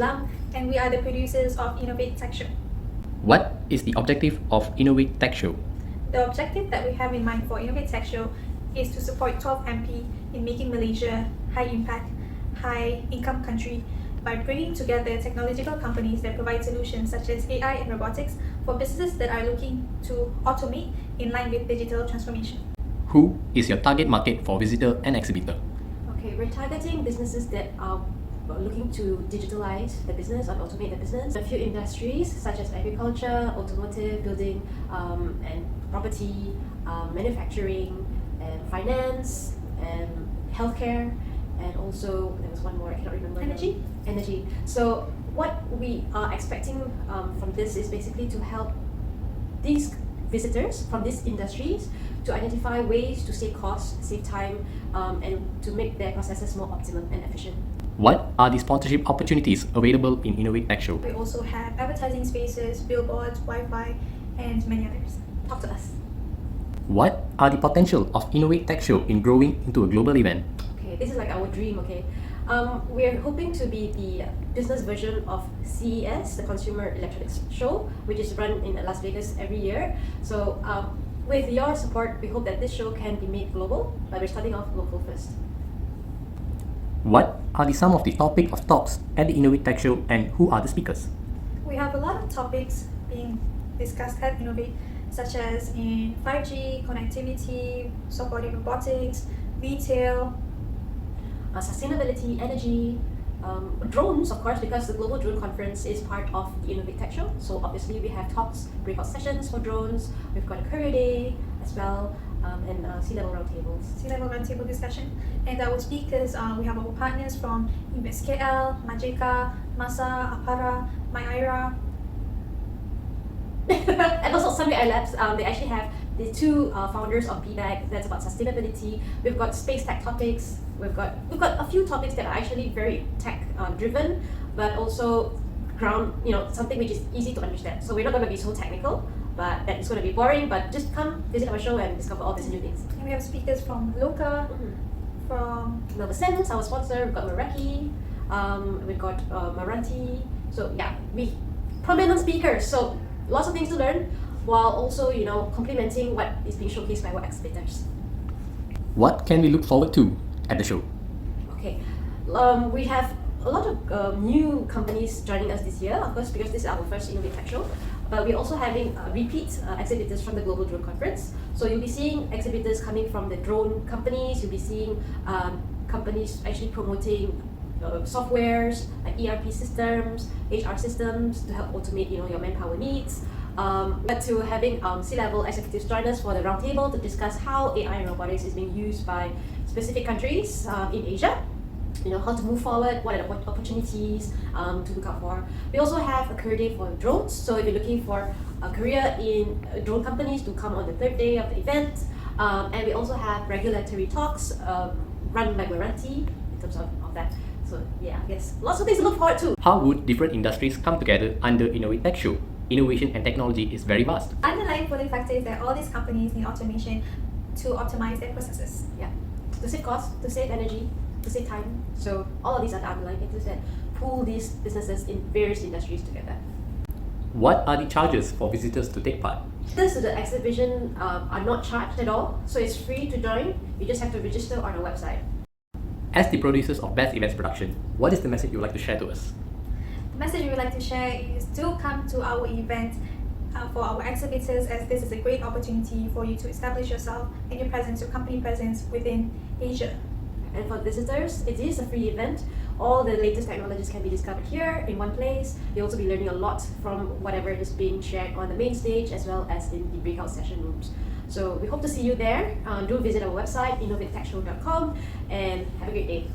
Islam, and we are the producers of Innovate Tech Show. What is the objective of Innovate Tech Show? The objective that we have in mind for Innovate Tech Show is to support 12 MP in making Malaysia high impact, high income country by bringing together technological companies that provide solutions such as AI and robotics for businesses that are looking to automate in line with digital transformation. Who is your target market for visitor and exhibitor? Okay, we're targeting businesses that are looking to digitalize the business or automate the business. A few industries such as agriculture, automotive, building, and property, manufacturing, and finance, and healthcare, and also there was one more I cannot remember. Energy. So what we are expecting from this is basically to help these visitors from these industries to identify ways to save costs, save time, and to make their processes more optimum and efficient. What are the sponsorship opportunities available in Innovate Tech Show? We also have advertising spaces, billboards, Wi-Fi, and many others. Talk to us. What are the potential of Innovate Tech Show in growing into a global event? Okay, this is like our dream, okay? We're hoping to be the business version of CES, the Consumer Electronics Show, which is run in Las Vegas every year. So with your support, we hope that this show can be made global, but we're starting off local first. What are some of the topic of talks at the Innovate Tech Show, and who are the speakers? We have a lot of topics being discussed at Innovate, such as in 5G, connectivity, supporting robotics, retail, sustainability, energy, drones, of course, because the Global Drone Conference is part of the Innovate Tech Show. So obviously we have talks, breakout sessions for drones. We've got a career day as well, and C-level roundtables. C-level roundtable discussion. And our speakers, we have our partners from InvestKL, MAJECA, MASSA, APARA, MyIRA. And also Sunway iLabs, they actually have the two founders of BDAG that's about sustainability. We've got space tech topics. We've got a few topics that are actually very tech driven, but also something which is easy to understand. So we're not going to be so technical, but that is going to be boring. But just come visit our show and discover all these new things. And we have speakers from Loka, from Nova Sense, our sponsor. We've got Meraki, we've got MRANTI. So yeah, we prominent speakers. So lots of things to learn, while also complementing what is being showcased by our exhibitors. What can we look forward to at the show? Okay, we have a lot of new companies joining us this year, of course, because this is our first Innovate Tech Show. But we're also having repeat exhibitors from the Global Drone Conference. So you'll be seeing exhibitors coming from the drone companies. You'll be seeing companies actually promoting softwares like ERP systems, HR systems to help automate your manpower needs. But to having C-level executives join us for the roundtable to discuss how AI and robotics is being used by specific countries in Asia. How to move forward, what are the opportunities to look out for. We also have a career day for drones. So if you're looking for a career in drone companies, to come on the third day of the event. And we also have regulatory talks run by MRANTI in terms of that. So yeah, I guess lots of things to look forward to. How would different industries come together under Innovate Tech Show? Innovation and technology is very vast. Underlying pulling factor is that all these companies need automation to optimize their processes. Yeah, to save costs, to save energy, to save time. So all of these are the underlying factors that pull these businesses in various industries together. What are the charges for visitors to take part? Visitors to the exhibition are not charged at all, so it's free to join. You just have to register on our website. As the producers of Best Events Production, what is the message you would like to share to us? The message we would like to share is to come to our event for our exhibitors, as this is a great opportunity for you to establish yourself and your presence, your company presence within Asia. And for visitors, it is a free event. All the latest technologies can be discovered here in one place. You'll also be learning a lot from whatever is being shared on the main stage as well as in the breakout session rooms. So we hope to see you there. Do visit our website, innovatetechshow.com, and have a great day.